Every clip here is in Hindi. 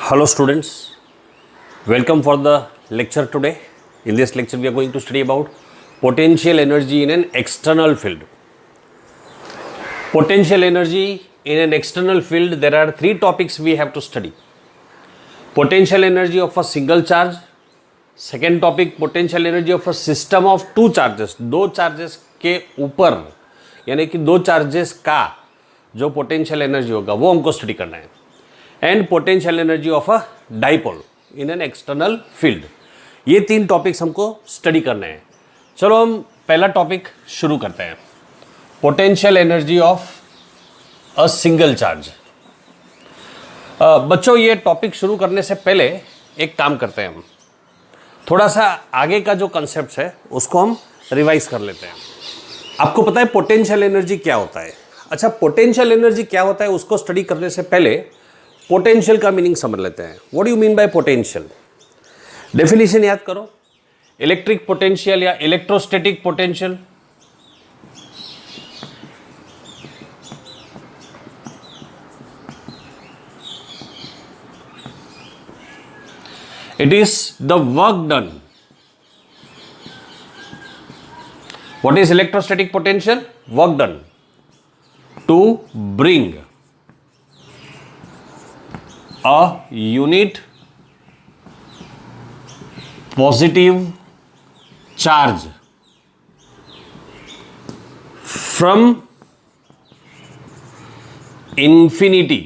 Hello students, welcome for the lecture today. In this lecture we are going to study about potential energy in an external field. Potential energy in an external field, there are three topics we have to study. Potential energy of a single charge, second topic potential energy of a system of two charges, दो charges के ऊपर यानी कि दो charges का जो potential energy होगा वो हमको स्टडी करना है. And potential energy of a dipole in an external field. ये तीन टॉपिक्स हमको स्टडी करने हैं. चलो हम पहला टॉपिक शुरू करते हैं. Potential energy of a single charge. बच्चों ये टॉपिक शुरू करने से पहले एक काम करते हैं, हम थोड़ा सा आगे का जो कंसेप्ट है उसको हम रिवाइज कर लेते हैं. आपको पता है पोटेंशियल एनर्जी क्या होता है? अच्छा, पोटेंशियल एनर्जी क्या होता है उसको स्टडी करने से पहले पोटेंशियल का मीनिंग समझ लेते हैं. What do you mean by potential? Definition याद करो. इलेक्ट्रिक पोटेंशियल या electrostatic potential. It is the work done. What is electrostatic potential? Work done to bring a unit positive charge from infinity.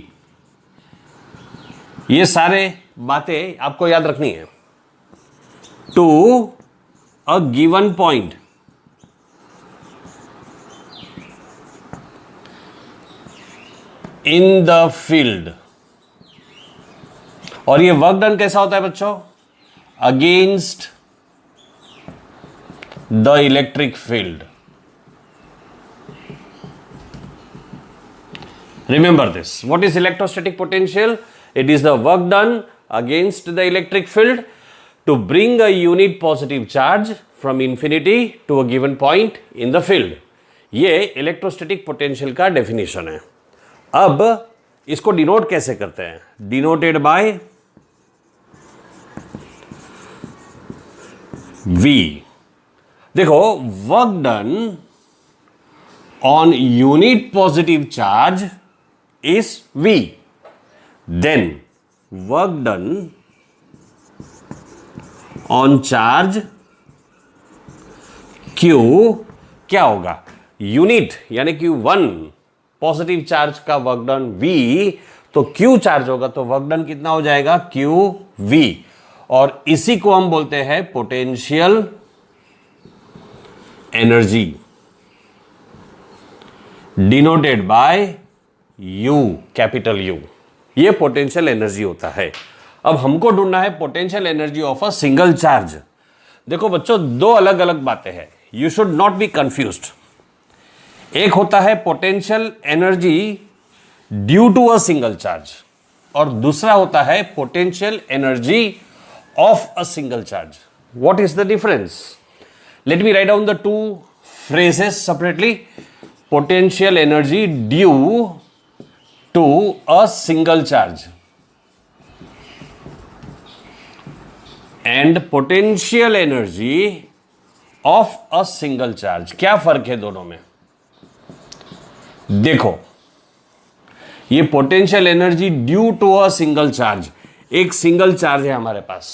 ये सारे बातें आपको याद रखनी है. To a given point in the field. और ये वर्क डन कैसा होता है बच्चों? Against the electric field. Remember this. What is electrostatic potential? It is the work done against the electric field to bring a unit positive charge from infinity to a given point in the field. ये इलेक्ट्रोस्टैटिक पोटेंशियल का डेफिनेशन है. अब इसको डिनोट कैसे करते हैं? Denoted by V. देखो, work done on unit positive charge is V. Then work done on charge Q क्या होगा? यूनिट यानी कि 1 पॉजिटिव चार्ज का वर्क डन V, तो Q चार्ज होगा तो वर्क डन कितना हो जाएगा? QV. और इसी को हम बोलते हैं potential energy, denoted by U, capital U. ये पोटेंशियल एनर्जी होता है. अब हमको ढूंढना है potential energy of a single charge. देखो बच्चों, दो अलग अलग बातें हैं. You should not be confused. एक होता है potential energy due to a single charge और दूसरा होता है potential energy of a single charge. What is the difference? Let me write down the two phrases separately. Potential energy due to a single charge and potential energy of a single charge. क्या फर्क है दोनों में? देखो, ये potential energy due to a single charge, एक सिंगल चार्ज है हमारे पास.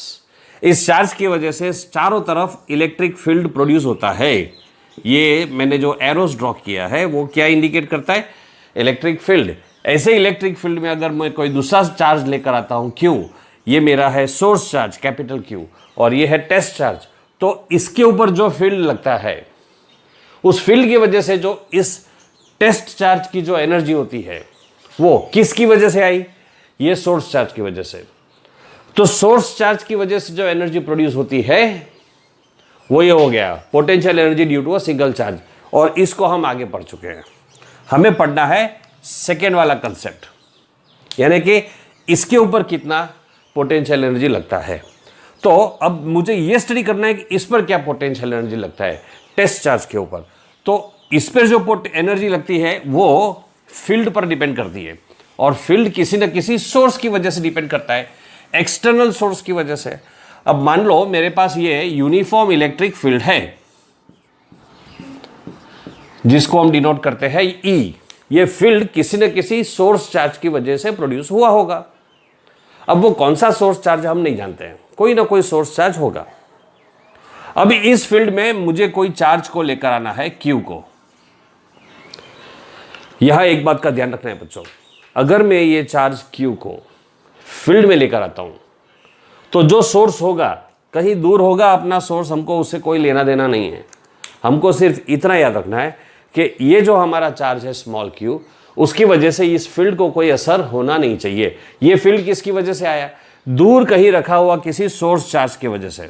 इस चार्ज की वजह से चारों तरफ इलेक्ट्रिक फील्ड प्रोड्यूस होता है. ये मैंने जो एरोस ड्रॉ किया है वो क्या इंडिकेट करता है? Electric field. ऐसे इलेक्ट्रिक फील्ड में अगर मैं कोई दूसरा चार्ज लेकर आता हूं Q, ये मेरा है सोर्स चार्ज कैपिटल Q और ये है टेस्ट चार्ज, तो इसके ऊपर जो फील्ड लगता है उस फील्ड की वजह से जो इस टेस्ट चार्ज की जो एनर्जी होती है वो किसकी वजह से आई? ये सोर्स चार्ज की वजह से. तो सोर्स चार्ज की वजह से जो एनर्जी प्रोड्यूस होती है वो ये हो गया potential energy due to a single charge. और इसको हम आगे पढ़ चुके हैं. हमें पढ़ना है सेकेंड वाला कंसेप्ट, यानी कि इसके ऊपर कितना पोटेंशियल एनर्जी लगता है. तो अब मुझे ये स्टडी करना है कि इस पर क्या पोटेंशियल एनर्जी लगता है टेस्ट चार्ज के ऊपर. तो इस पर जो एनर्जी लगती है वो फील्ड पर डिपेंड करती है और फील्ड किसी न किसी सोर्स की वजह से डिपेंड करता है. एक्सटर्नल सोर्स की वजह से। अब मान लो मेरे पास ये यूनिफॉर्म इलेक्ट्रिक फील्ड है जिसको हम डिनोट करते हैं ई। ये फील्ड किसी न किसी सोर्स चार्ज की वजह से प्रोड्यूस हुआ होगा। अब वो कौन सा सोर्स चार्ज हम नहीं जानते हैं, कोई ना कोई सोर्स चार्ज होगा। अब इस फील्ड में मुझे कोई चार्ज को लेकर आना है Q को। यहां एक बात का ध्यान रखना है बच्चों, अगर मैं ये चार्ज Q को फील्ड में लेकर आता हूं तो जो सोर्स होगा कहीं दूर होगा अपना सोर्स, हमको उससे कोई लेना देना नहीं है। हमको सिर्फ इतना याद रखना है कि ये जो हमारा चार्ज है स्मॉल q, उसकी वजह से इस फील्ड को कोई असर होना नहीं चाहिए। ये फील्ड किसकी वजह से आया? दूर कहीं रखा हुआ किसी सोर्स चार्ज की वजह से।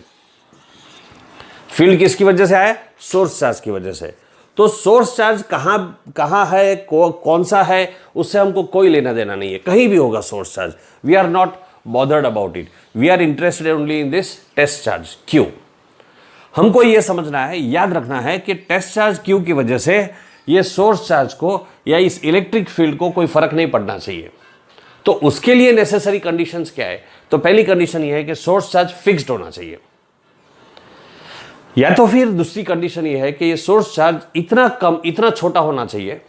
फील्ड किसकी वजह से आया? सोर्स चार्ज की वजह से। तो सोर्स चार्ज कहां है, कौन सा है, उससे हमको कोई लेना देना नहीं है। कहीं भी होगा source charge, we are not bothered about it, we are interested only in this test charge Q। हमको यह समझना है, याद रखना है कि टेस्ट चार्ज Q की वजह से ये सोर्स चार्ज को या इस इलेक्ट्रिक फील्ड को कोई फर्क नहीं पड़ना चाहिए। तो उसके लिए नेसेसरी कंडीशंस क्या है? तो पहली कंडीशन यह है कि सोर्स चार्ज फिक्स्ड होना चाहिए, या तो फिर दूसरी कंडीशन यह है कि ये सोर्स चार्ज इतना कम, इतना छोटा होना चाहिए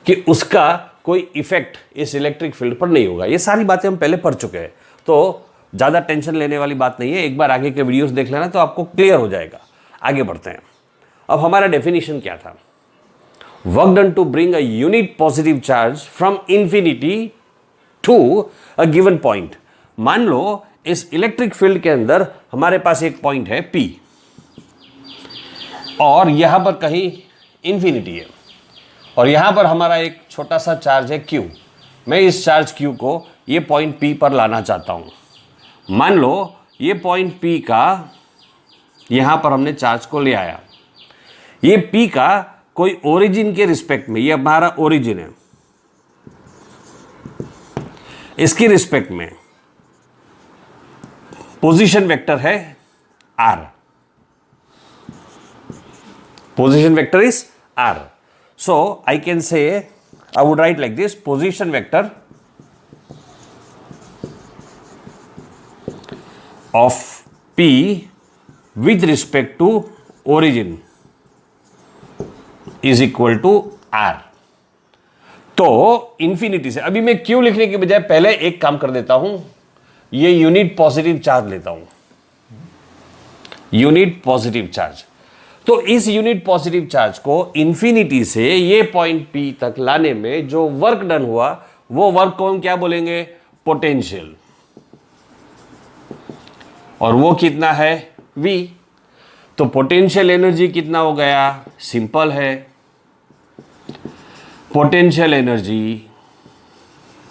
कि उसका कोई इफेक्ट इस इलेक्ट्रिक फील्ड पर नहीं होगा। ये सारी बातें हम पहले पढ़ चुके हैं, तो ज़्यादा टेंशन लेने वाली बात नहीं है। एक बार आगे के वीडियोस देख लेना तो आपको क्लियर हो जाएगा। आगे बढ़ते हैं। अब हमारा डेफिनेशन क्या था? Work done to bring a unit positive charge from infinity to a given point. मान लो इस इलेक्ट्रिक फील्ड के अंदर हमारे पास एक पॉइंट है P और यहां पर कहीं इंफिनिटी है और यहां पर हमारा एक छोटा सा चार्ज है Q। मैं इस चार्ज Q को ये पॉइंट P पर लाना चाहता हूं। मान लो ये पॉइंट P का यहां पर हमने चार्ज को ले आया। ये P का कोई ओरिजिन के रिस्पेक्ट में, ये हमारा ओरिजिन है, इसकी रिस्पेक्ट में पोजीशन वेक्टर है R। Position vector is R. So I can say, I would write like this: position vector of P with respect to origin is equal to R. तो इंफिनिटी से अभी मैं Q लिखने के बजाय पहले एक काम कर देता हूं, ये यूनिट पॉजिटिव चार्ज लेता हूं, यूनिट पॉजिटिव चार्ज। तो इस यूनिट पॉजिटिव चार्ज को इंफिनिटी से ये पॉइंट P तक लाने में जो वर्क डन हुआ वो वर्क को हम क्या बोलेंगे? पोटेंशियल। और वो कितना है? V। तो पोटेंशियल एनर्जी कितना हो गया? सिंपल है, पोटेंशियल एनर्जी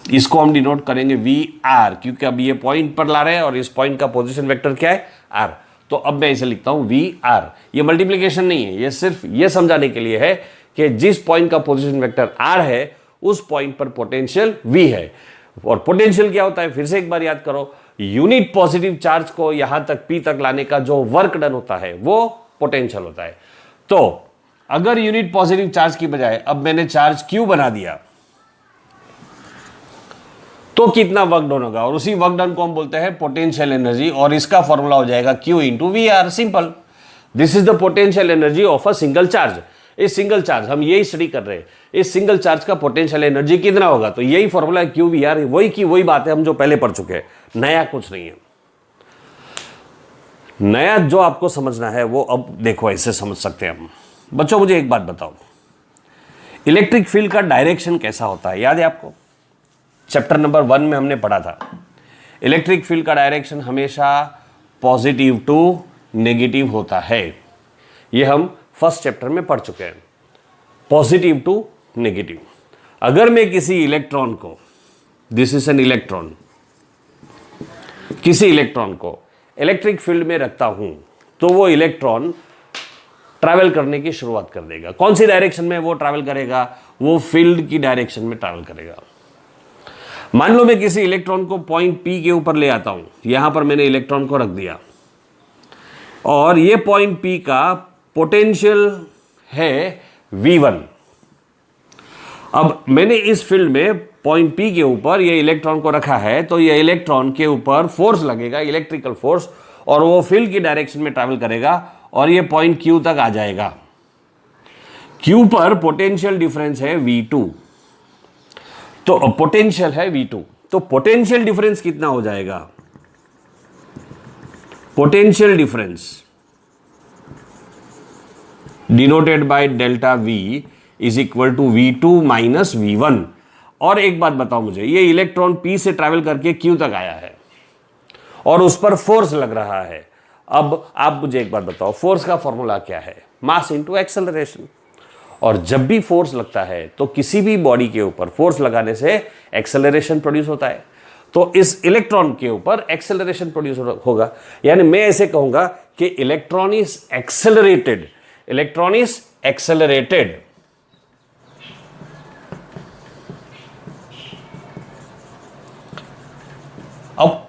इसको हम डिनोट करेंगे VR, क्योंकि अब ये पॉइंट पर ला रहे हैं और इस पॉइंट का पोजीशन वेक्टर क्या है? R। तो अब मैं इसे लिखता हूं VR। ये मल्टीप्लिकेशन नहीं है, ये सिर्फ ये समझाने के लिए है कि जिस पॉइंट का पोजीशन वेक्टर R है उस पॉइंट पर पोटेंशियल V है। और पोटेंशियल क्या होता है? फिर से एक बार याद करो, यूनिट पॉजिटिव चार्ज को यहां तक P तक लाने का जो वर्क डन होता है वो पोटेंशियल होता है। तो अगर यूनिट पॉजिटिव चार्ज की बजाय अब मैंने चार्ज Q बना दिया तो कितना वर्क डन होगा? और उसी वर्क डन को हम बोलते हैं पोटेंशियल एनर्जी, और इसका फॉर्मूला हो जाएगा Q into VR। Simple, this is the potential energy of a single charge. इस सिंगल चार्ज, हम यही स्टडी कर रहे हैं, इस सिंगल चार्ज का पोटेंशियल एनर्जी कितना होगा? तो यही फॉर्मूला है QVR। वही की वही बात है हम जो पहले पढ़ चुके हैं, नया कुछ नहीं है। नया जो आपको समझना है वो अब देखो ऐसे समझ सकते हैं हम। बच्चों मुझे एक बात बताओ, इलेक्ट्रिक फील्ड का डायरेक्शन कैसा होता है? याद है आपको? चैप्टर नंबर 1 में हमने पढ़ा था, इलेक्ट्रिक फील्ड का डायरेक्शन हमेशा पॉजिटिव टू नेगेटिव होता है। ये हम फर्स्ट चैप्टर में पढ़ चुके हैं, पॉजिटिव टू नेगेटिव। अगर मैं किसी इलेक्ट्रॉन को, दिस इज एन इलेक्ट्रॉन, किसी इलेक्ट्रॉन को इलेक्ट्रिक फील्ड में रखता हूं तो वो इलेक्ट्रॉन ट्रैवल करने की शुरुआत कर देगा। कौन सी डायरेक्शन में वो ट्रैवल करेगा? वो फील्ड की डायरेक्शन में ट्रैवल करेगा। मान लो मैं किसी इलेक्ट्रॉन को पॉइंट P के ऊपर ले आता हूं, यहां पर मैंने इलेक्ट्रॉन को रख दिया और ये पॉइंट P का पोटेंशियल है V1। अब मैंने इस फील्ड में पॉइंट P के ऊपर ये इलेक्ट्रॉन को रखा है, तो ये इलेक्ट्रॉन के ऊपर फोर्स लगेगा, इलेक्ट्रिकल फोर्स, और वो फील्ड की डायरेक्शन में ट्रैवल करेगा और ये पॉइंट Q तक आ जाएगा। Q पर पोटेंशियल डिफरेंस है V2, तो पोटेंशियल है V2, तो पोटेंशियल डिफरेंस कितना हो जाएगा? Potential difference denoted by delta V is equal to V2 minus V1। और एक बात बताओ मुझे, ये इलेक्ट्रॉन P से ट्रैवल करके Q तक आया है और उस पर फोर्स लग रहा है। अब आप मुझे एक बात बताओ, फोर्स का फॉर्मूला क्या है? Mass into acceleration. और जब भी फोर्स लगता है तो किसी भी बॉडी के ऊपर फोर्स लगाने से एक्सेलरेशन प्रोड्यूस होता है, तो इस इलेक्ट्रॉन के ऊपर एक्सेलरेशन प्रोड्यूस होगा। यानी मैं ऐसे कहूंगा कि electron is accelerated, electron is accelerated. अब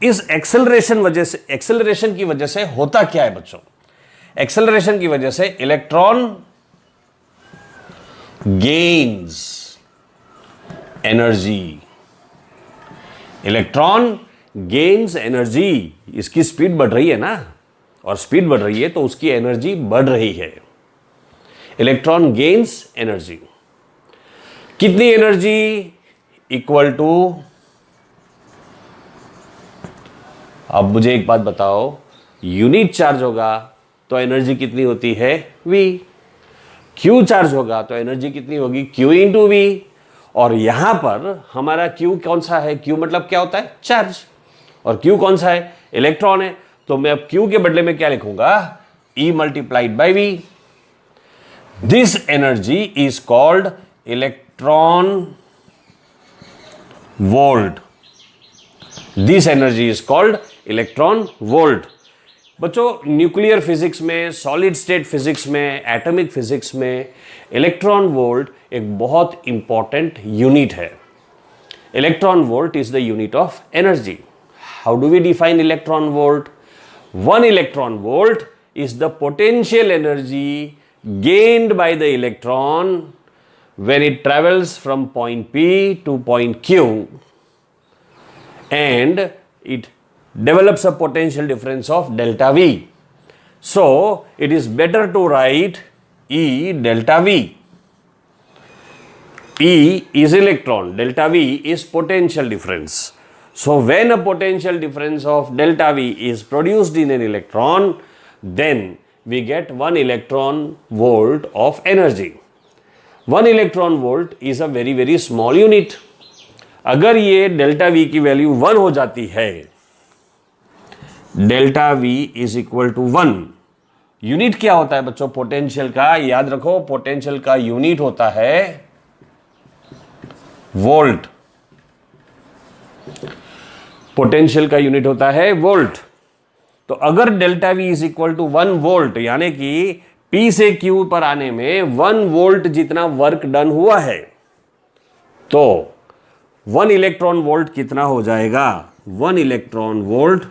इस एक्सेलरेशन की वजह से होता क्या है बच्चों? एक्सेलरेशन की वजह से electron gains energy, electron gains energy. इसकी स्पीड बढ़ रही है ना, और स्पीड बढ़ रही है तो उसकी एनर्जी बढ़ रही है। इलेक्ट्रॉन गेन्स एनर्जी, कितनी एनर्जी? इक्वल टू, अब मुझे एक बात बताओ, यूनिट चार्ज होगा तो एनर्जी कितनी होती है? V। Q चार्ज होगा तो एनर्जी कितनी होगी? Q into V। और यहां पर हमारा Q कौन सा है? Q मतलब क्या होता है? चार्ज। और Q कौन सा है? इलेक्ट्रॉन है। तो मैं अब Q के बदले में क्या लिखूंगा? E multiplied by V। This energy is called electron volt. This energy is called electron volt. बच्चों, न्यूक्लियर फिजिक्स में, सॉलिड स्टेट फिजिक्स में, एटॉमिक फिजिक्स में इलेक्ट्रॉन वोल्ट एक बहुत इंपॉर्टेंट यूनिट है। Electron volt is the unit of energy. How do we define electron volt? 1 electron volt is the potential energy gained by the electron when it travels from point P to point Q and it develops a potential difference of delta V. So it is better to write E delta V. E is electron, delta V is potential difference. So when a potential difference of delta V is produced in an electron, then we get 1 electron volt of energy. 1 electron volt is a very very small unit. अगर ये डेल्टा V की वैल्यू 1 हो जाती है, delta V is equal to 1। Unit क्या होता है बच्चों पोटेंशियल का? याद रखो, पोटेंशियल का यूनिट होता है वोल्ट। पोटेंशियल का यूनिट होता है वोल्ट। तो अगर delta V is equal to 1 volt, यानी कि P से Q पर आने में 1 वोल्ट जितना वर्क डन हुआ है, तो 1 इलेक्ट्रॉन वोल्ट कितना हो जाएगा? 1 electron volt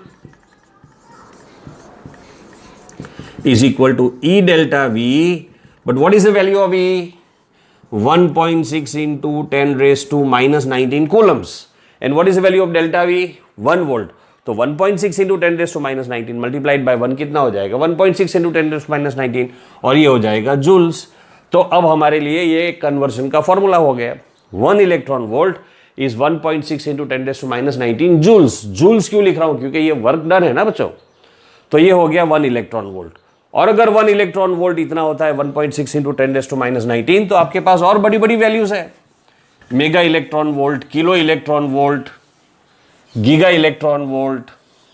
is equal to E delta V, but what is the value of E? 1.6 into 10 raised to minus 19 coulombs. And what is the value of delta V? 1 volt. तो 1.6 into 10 raised to minus 19 multiplied by 1 कितना हो जाएगा? 1.6 into 10 raised to minus 19, और ये हो जाएगा जूल्स। तो अब हमारे लिए ये कन्वर्शन का फॉर्मूला हो गया। 1 electron volt is 1.6 into 10 raised to minus 19 joules. Joules क्यों लिख रहा हूं? क्योंकि ये वर्क डन है ना बच्चों। तो ये हो गया 1 इलेक्ट्रॉन वोल्ट। और अगर 1 इलेक्ट्रॉन वोल्ट इतना होता है 1.6 into 10 raised to minus 19, तो आपके पास और बड़ी बड़ी वैल्यूज है। Mega electron volt, kilo electron volt, giga electron volt,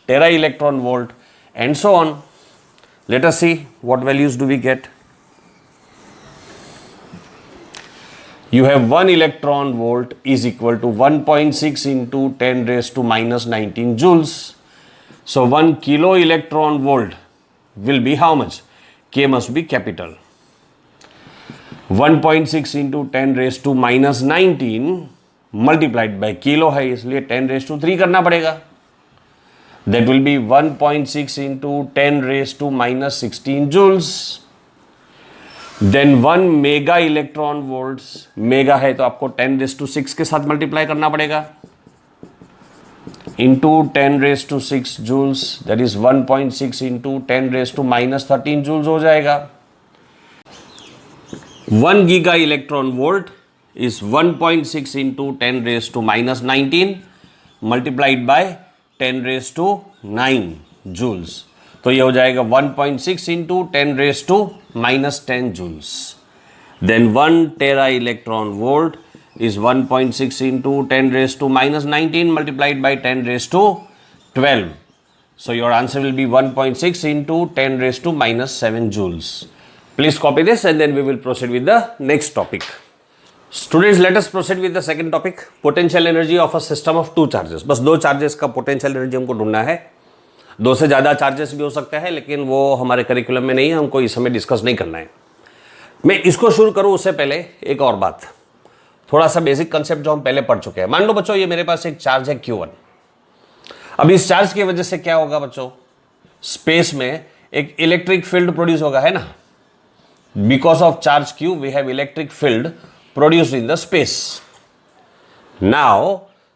tera electron volt, and so on. Let us see what values do we get. You have 1 electron volt is equal to 1.6 into 10 raised to minus 19 joules. So 1 kilo electron volt will be how much? K must be capital. 1.6 into 10 raised to minus 19 multiplied by kilo है, इसलिए 10 raised to 3 करना पड़ेगा। That will be 1.6 into 10 raised to minus 16 joules. Then 1 mega electron volts, mega है तो आपको 10⁶ के साथ मल्टीप्लाई करना पड़ेगा, into 10⁶ joules, that is 1.6 into 10⁻⁻13 joules हो जाएगा। 1 giga electron volt is 1.6 into 10⁻⁻19 multiplied by 10⁻⁹ joules, तो ये हो जाएगा 1.6 into 10⁻⁻10 joules. Then 1 tera electron volt is 1.6 into 10⁻⁻19 multiplied by 10⁻12. So your answer will be 1.6 into 10⁻⁻7 joules. Please copy this and then we will proceed with the next topic. Students, let us proceed with the second topic, potential energy of a system of two charges. बस दो चार्जेस का पोटेंशियल एनर्जी हमको ढूंढना है। दो से ज़्यादा चार्जेस भी हो सकते हैं, लेकिन वो हमारे करिकुलम में नहीं है, हमको इस समय डिस्कस नहीं करना है। मैं इसको शुरू करूँ उससे पहले एक और बात, थोड़ा सा बेसिक कंसेप्ट जो हम पहले पढ़ चुके हैं। मान लो बच्चों ये मेरे पास एक चार्ज है Q1। अब इस चार्ज की वजह से क्या होगा बच्चों, स्पेस में एक इलेक्ट्रिक फील्ड प्रोड्यूस होगा, है ना। Because of charge Q we have electric field produced in the space. Now,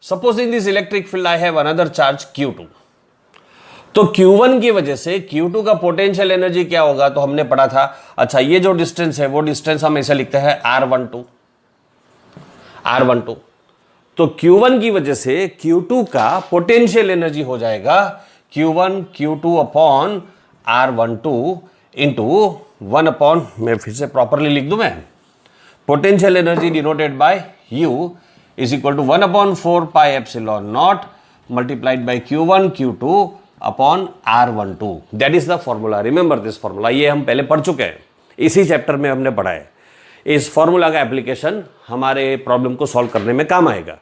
supposing this electric field I have another charge Q2. तो Q1 की वजह से Q2 का पोटेंशियल एनर्जी क्या होगा, तो हमने पढ़ा था। अच्छा, ये जो डिस्टेंस है वो डिस्टेंस हम ऐसे लिखते हैं R12। तो Q1 की वजह से Q2 का पोटेंशियल एनर्जी हो जाएगा Q1 Q2 upon R12 into 1 upon, मैं फिर से प्रॉपरली लिख दूं मैं, potential energy denoted by U is equal to 1 upon 4 pi epsilon naught multiplied by Q1 Q2 upon R12. That is the formula. Remember this formula. ये हम पहले पढ़ चुके हैं, इसी चैप्टर में हमने पढ़ा है। इस फॉर्मूला का एप्लीकेशन हमारे प्रॉब्लम को सॉल्व करने में काम आएगा।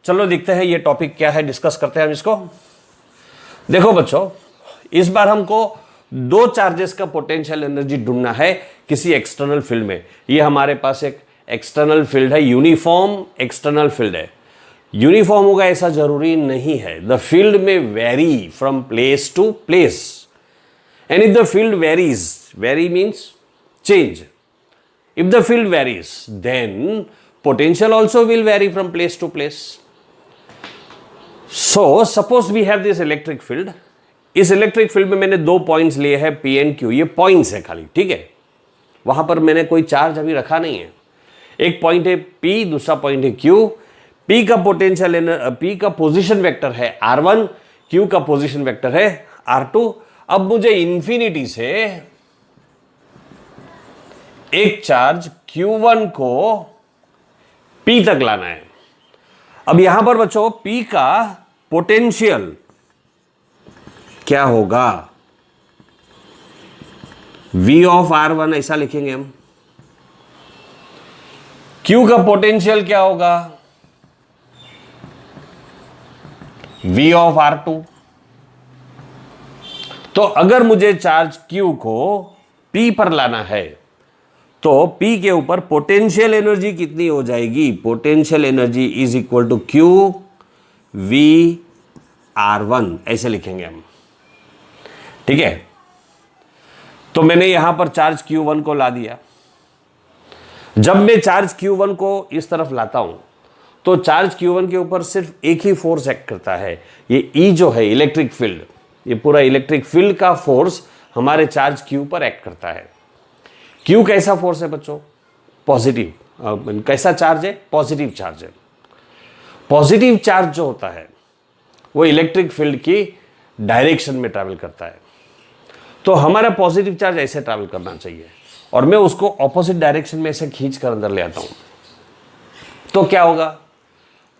चलो देखते हैं ये टॉपिक क्या है, डिस्कस करते हैं हम इसको। देखो बच्चों, इस बार हमको दो चार्जेस का पोटेंशियल एनर्जी ढूंढना है किसी एक्सटर्नल फील्ड में। ये हमारे पास एक एक्सटर्नल फील्ड है, यूनिफॉर्म एक्सटर्नल फील्ड है। यूनिफॉर्म होगा ऐसा जरूरी नहीं है, द फील्ड में vary from place to place, and if the field varies, vary means change, if the field varies then potential also will vary from place to place. So suppose we have this electric field. इस इलेक्ट्रिक फील्ड में मैंने दो पॉइंट्स लिए हैं P एंड Q, ये पॉइंट्स है खाली, ठीक है। वहां पर मैंने कोई चार्ज अभी रखा नहीं है। एक पॉइंट है P, दूसरा पॉइंट है Q। P का पोटेंशियल, P का पोजीशन वेक्टर है R1, Q का पोजीशन वेक्टर है R2। अब मुझे इंफिनिटी से एक चार्ज Q1 को P तक लाना है। अब यहां पर बच्चों P का पोटेंशियल क्या होगा, V ऑफ R1 ऐसा लिखेंगे हम। Q का पोटेंशियल क्या होगा, V ऑफ R2। तो अगर मुझे चार्ज Q को P पर लाना है तो P के ऊपर पोटेंशियल एनर्जी कितनी हो जाएगी, potential energy is equal to Q V R1 ऐसे लिखेंगे हम, ठीक है। तो मैंने यहां पर चार्ज Q1 को ला दिया। जब मैं चार्ज Q1 को इस तरफ लाता हूं तो चार्ज Q1 के ऊपर सिर्फ एक ही फोर्स एक्ट करता है, ये E जो है इलेक्ट्रिक फील्ड, ये पूरा इलेक्ट्रिक फील्ड का फोर्स हमारे चार्ज Q पर एक्ट करता है। Q कैसा फोर्स है बच्चों, पॉजिटिव। कैसा चार्ज है, पॉजिटिव चार्ज है। पॉजिटिव चार्ज जो होता है वो इलेक्ट्रिक फील्ड की डायरेक्शन में ट्रैवल करता है। तो हमारा पॉजिटिव चार्ज ऐसे ट्रैवल करना चाहिए और मैं उसको ऑपोजिट डायरेक्शन में ऐसे खींच कर अंदर ले आता हूं। तो क्या होगा,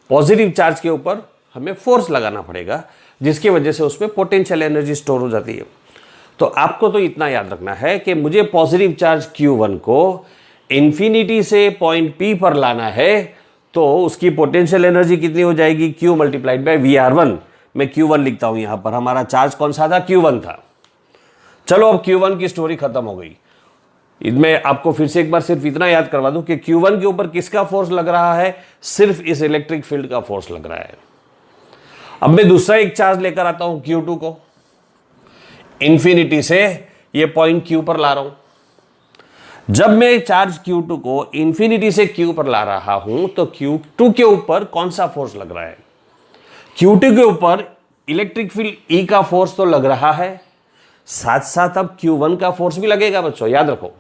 पॉजिटिव चार्ज के ऊपर हमें फोर्स लगाना पड़ेगा, जिसकी वजह से उसमें पोटेंशियल एनर्जी स्टोर हो जाती है। तो आपको तो इतना याद रखना है कि मुझे पॉजिटिव चार्ज Q1 को इंफिनिटी से पॉइंट P पर लाना है, तो उसकी पोटेंशियल एनर्जी कितनी हो जाएगी, Q मल्टीप्लाइड बाय VR1। मैं Q1 लिखता हूं यहां पर, हमारा चार्ज कौन सा था, Q1 था। चलो अब Q1 की स्टोरी खत्म हो गई। मैं आपको फिर से एक बार सिर्फ इतना याद करवा दूं कि Q1 के ऊपर किसका फोर्स लग रहा है, सिर्फ इस इलेक्ट्रिक फील्ड का फोर्स लग रहा है। अब मैं दूसरा एक चार्ज लेकर आता हूं Q2 को, इंफिनिटी से ये पॉइंट Q पर ला रहा हूं। जब मैं चार्ज Q2 को इंफिनिटी से Q पर ला रहा हूं तो Q2 के ऊपर कौन सा फोर्स लग रहा है? Q2 के ऊपर इलेक्ट्रिक फील्ड E का फोर्स तो लग रहा है, साथ साथ अब Q1 का फोर्स भी लगेगा बच्चों, याद रखो।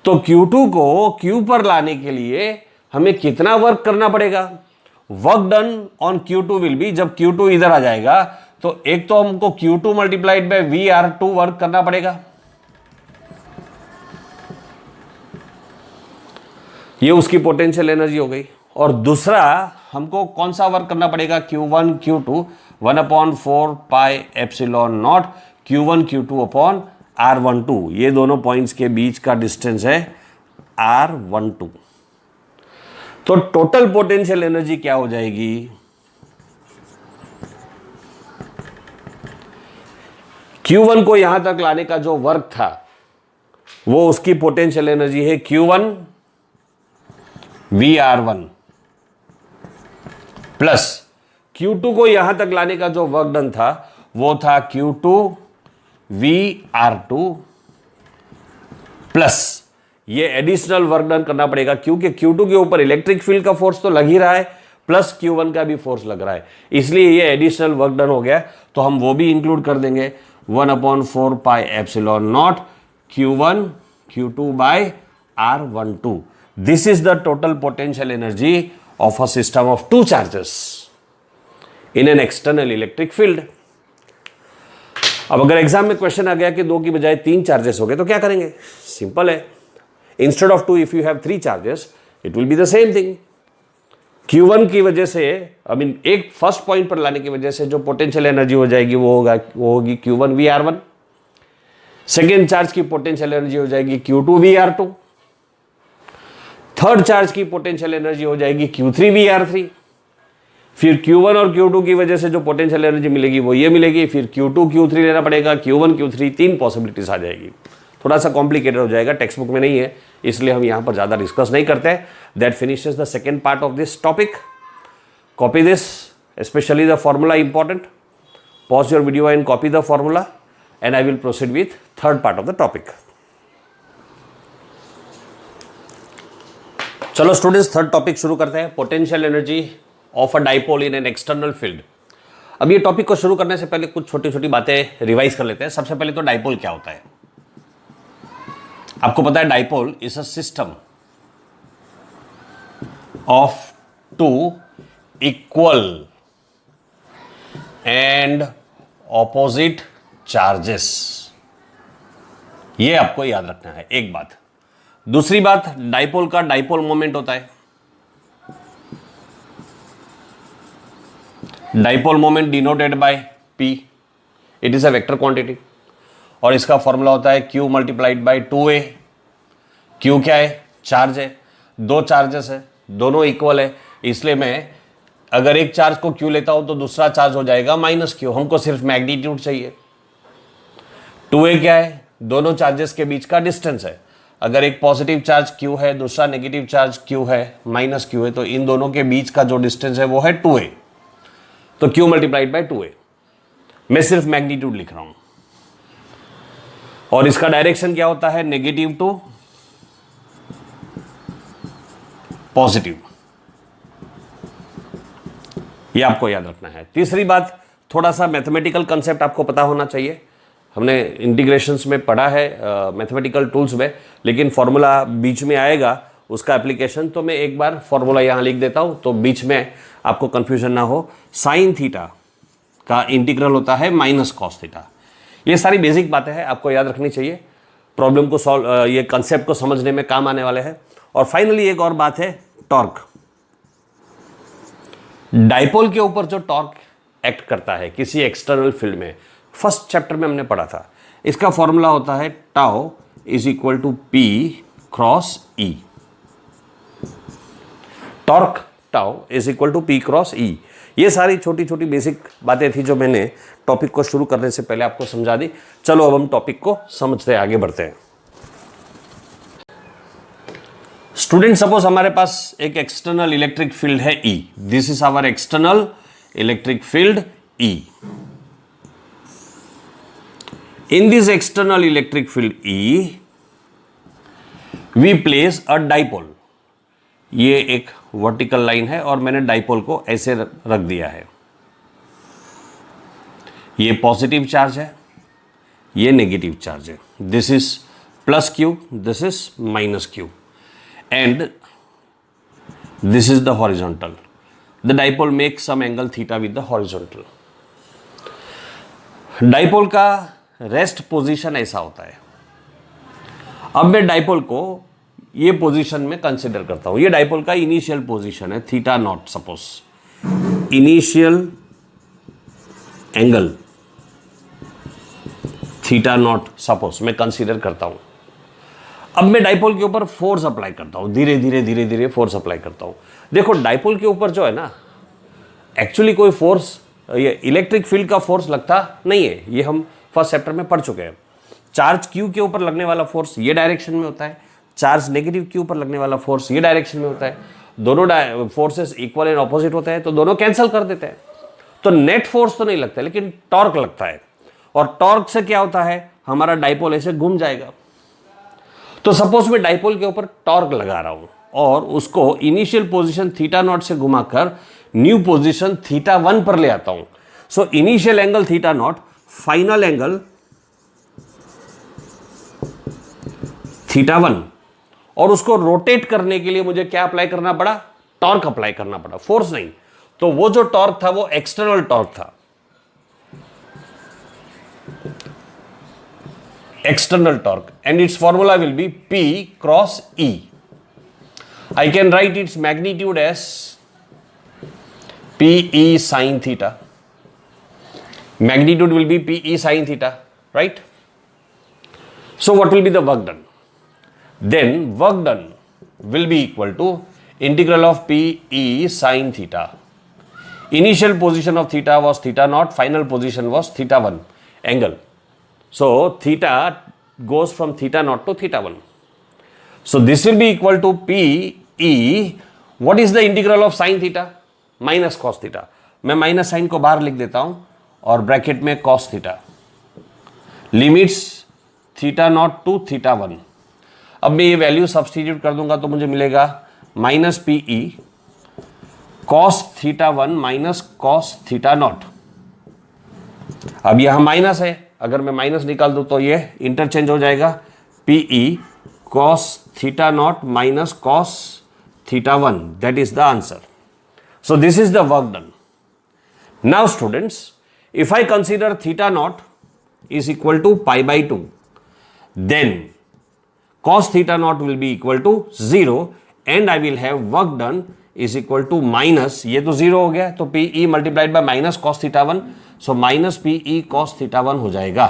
तो Q2 को Q पर लाने के लिए हमें कितना वर्क करना पड़ेगा? Work done on Q2 will be, जब Q2 इधर आ जाएगा तो एक तो हमको Q2 multiplied by VR2 work करना पड़ेगा, ये उसकी पोटेंशियल एनर्जी हो गई। और दूसरा हमको कौन सा वर्क करना पड़ेगा? Q1 Q2 1/4 pi epsilon naught Q1 Q2 upon R12, ये दोनों पॉइंट्स के बीच का डिस्टेंस है R12। तो टोटल पोटेंशियल एनर्जी क्या हो जाएगी? Q1 को यहां तक लाने का जो वर्क था वो उसकी पोटेंशियल एनर्जी है Q1 VR1 प्लस Q2 को यहां तक लाने का जो वर्क डन था वो था Q2 VR2 प्लस ये एडिशनल वर्क डन करना पड़ेगा क्योंकि Q2 के ऊपर इलेक्ट्रिक फील्ड का फोर्स तो लग ही रहा है, प्लस Q1 का भी फोर्स लग रहा है, इसलिए ये एडिशनल वर्क डन हो गया। तो हम वो भी इंक्लूड कर देंगे 1/4 pi epsilon naught Q1 Q2 by R12। This is the total potential energy of a system of two charges in an external electric field. अब अगर एग्जाम में क्वेश्चन आ गया कि दो की बजाय तीन चार्जेस हो गए तो क्या करेंगे? सिंपल है, instead of two if you have three charges it will be the same thing. Q1 की वजह से एक फर्स्ट पॉइंट पर लाने की वजह से जो पोटेंशियल एनर्जी हो जाएगी वो होगी Q1 VR1। सेकेंड चार्ज की पोटेंशियल एनर्जी हो जाएगी Q2 VR2। थर्ड चार्ज की पोटेंशियल एनर्जी हो जाएगी Q3 VR3। फिर Q1 और Q2 की वजह से जो पोटेंशियल एनर्जी मिलेगी वो ये मिलेगी, फिर Q2 Q3 लेना पड़ेगा, Q1 Q3, तीन पॉसिबिलिटीज आ जाएगी। थोड़ा सा कॉम्प्लिकेटेड हो जाएगा, टेक्स्ट बुक में नहीं है, इसलिए हम यहां पर ज्यादा डिस्कस नहीं करते हैं। That finishes the second part of this topic. Copy this, specially the formula important. Pause your video and copy the formula and I will proceed with third part of the topic. चलो स्टूडेंट्स, थर्ड टॉपिक शुरू करते हैं, potential energy of a dipole in an external field. अब ये टॉपिक को शुरू करने से पहले कुछ छोटी छोटी बातें रिवाइज कर लेते हैं। सबसे पहले तो डाइपोल क्या होता है? आपको पता है dipole is a system of two equal and opposite charges, ये आपको याद रखना है, एक बात। दूसरी बात, डाइपोल का डाइपोल मोमेंट होता है। Dipole moment denoted by P, it is a vector quantity और इसका फॉर्मूला होता है Q multiplied by 2A। Q क्या है? चार्ज है, दो चार्जेस है, दोनों इक्वल है, इसलिए मैं अगर एक चार्ज को Q लेता हूं तो दूसरा चार्ज हो जाएगा -Q। हमको सिर्फ मैग्नीट्यूड चाहिए। 2A क्या है? दोनों चार्जेस के बीच का डिस्टेंस है। अगर एक पॉजिटिव चार्ज Q है, दूसरा नेगेटिव चार्ज Q है, -Q है, तो इन दोनों के बीच का जो डिस्टेंस है वो है 2A। तो Q मल्टीप्लाइड बाय 2A। मैं सिर्फ मैग्नीट्यूड लिख रहा हूं और इसका डायरेक्शन क्या होता है? नेगेटिव टू पॉजिटिव, ये आपको याद रखना है। तीसरी बात, थोड़ा सा मैथमेटिकल कंसेप्ट आपको पता होना चाहिए। हमने इंटीग्रेशंस में पढ़ा है, मैथमेटिकल टूल्स में, लेकिन फॉर्मूला बीच में आएगा उसका एप्लीकेशन, तो मैं एक बार फॉर्मूला यहां लिख देता हूं तो बीच में आपको कंफ्यूजन ना हो। साइन थीटा का इंटीग्रल होता है -cos थीटा। ये सारी बेसिक बातें हैं, आपको याद रखनी चाहिए, प्रॉब्लम को सॉल्व, ये कंसेप्ट को समझने में काम आने वाले हैं। और फाइनली एक और बात है, टॉर्क। डाइपोल के ऊपर जो टॉर्क एक्ट करता है किसी एक्सटर्नल फील्ड में, फर्स्ट चैप्टर में हमने पढ़ा था, इसका फॉर्मूला होता है tau is equal to P cross E। Torque tau is equal to P cross E। ये सारी छोटी छोटी बेसिक बातें थी जो मैंने टॉपिक को शुरू करने से पहले आपको समझा दी। चलो अब हम टॉपिक को समझते आगे बढ़ते हैं। स्टूडेंट, सपोज हमारे पास एक एक्सटर्नल इलेक्ट्रिक फील्ड है E। This is our external electric field E। In this external electric field E, we place a dipole, ये एक वर्टिकल लाइन है और मैंने डाइपोल को ऐसे रख दिया है। ये पॉजिटिव चार्ज है, ये नेगेटिव चार्ज है। This is plus q, this is minus q, and this is the horizontal. The dipole make some angle theta with the horizontal. Dipole का रेस्ट पोजीशन ऐसा होता है। अब मैं डाइपोल को ये पोजीशन में कंसिडर करता हूं। ये डाइपोल का इनिशियल पोजीशन है theta naught, suppose initial angle theta naught suppose मैं कंसीडर करता हूं। अब मैं डाइपोल के ऊपर फोर्स अप्लाई करता हूं, धीरे धीरे धीरे धीरे फोर्स अप्लाई करता हूं। देखो डाइपोल के ऊपर जो है ना, एक्चुअली कोई फोर्स, ये इलेक्ट्रिक फील्ड का फोर्स लगता नहीं है, ये हम फर्स्ट चैप्टर में पढ़ चुके हैं। चार्ज क्यू के ऊपर लगने वाला फोर्स ये डायरेक्शन में होता है, चार्ज नेगेटिव क्यू पर लगने वाला फोर्स ये डायरेक्शन में होता है। दोनों फोर्सेस इक्वल एंड ऑपोजिट होते हैं तो दोनों कैंसिल कर देते हैं। तो नेट फोर्स तो नहीं लगता, लेकिन टॉर्क लगता है। और टॉर्क से क्या होता है, हमारा डाइपोल ऐसे घूम जाएगा। तो सपोज मैं डाइपोल के ऊपर टॉर्क लगा रहा हूं और उसको इनिशियल पोजीशन थीटा नॉट से घुमाकर न्यू पोजीशन थीटा 1 पर ले आता हूं। So initial angle theta naught, final angle theta 1, और उसको रोटेट करने के लिए मुझे क्या अप्लाई करना पड़ा, टॉर्क अप्लाई करना पड़ा, फोर्स नहीं। तो वो जो टॉर्क था वो एक्सटर्नल टॉर्क था, external torque, and its formula will be P cross E. I can write its magnitude as PE sin theta. Magnitude will be PE sin theta, right? So what will be the work done? Then work done will be equal to integral of PE sin theta. Initial position of theta was theta naught, final position was theta 1 angle. So theta goes from theta naught to theta 1. So this will be equal to PE. What is the integral of sin theta? Minus cos theta. मैं माइनस साइन को बाहर लिख देता हूं और ब्रैकेट में cos theta. Limits theta naught to theta 1. अब मैं ये वैल्यू सब्सटीट्यूट कर दूंगा तो मुझे मिलेगा minus PE cos theta 1 minus cos theta not. अब यहां माइनस है, अगर मैं माइनस निकाल दूं तो ये इंटरचेंज हो जाएगा, PE cos theta naught minus cos theta 1, that is the answer. So this is the work done. Now students, if I consider theta naught is equal to pi by 2, then cos theta naught will be equal to 0 and I will have work done is equal to minus, ये तो 0 हो गया तो PE multiplied by minus cos theta 1, so minus PE cos theta 1 हो जाएगा।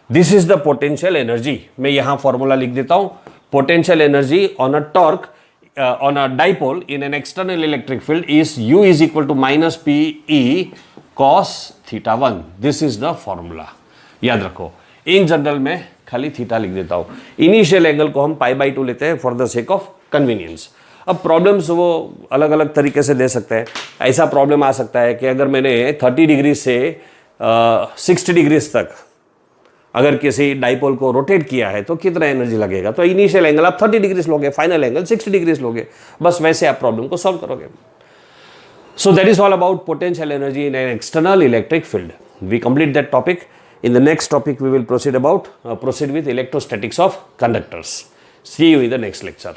This is the potential energy. मैं यहां फॉर्मूला लिख देता हूं, potential energy on a torque on a dipole in an external electric field is U is equal to minus PE cos theta 1। This is the formula, याद रखो। इन जनरल में खाली थीटा लिख देता हूं। इनिशियल एंगल को हम पाई बाई 2 लेते हैं for the sake of convenience. अब प्रॉब्लम्स वो अलग अलग तरीके से दे सकते हैं। ऐसा प्रॉब्लम आ सकता है कि अगर मैंने 30 डिग्री से 60 डिग्रीज तक अगर किसी डाइपोल को रोटेट किया है तो कितना एनर्जी लगेगा, तो इनिशियल एंगल आप 30 डिग्रीज लोगे, फाइनल एंगल 60 डिग्रीज लोगे, बस वैसे आप प्रॉब्लम को सॉल्व करोगे। So that is all about potential energy in an external electric field. We complete that topic. In the next topic we will proceed with electrostatics of conductors. See you in the next lecture.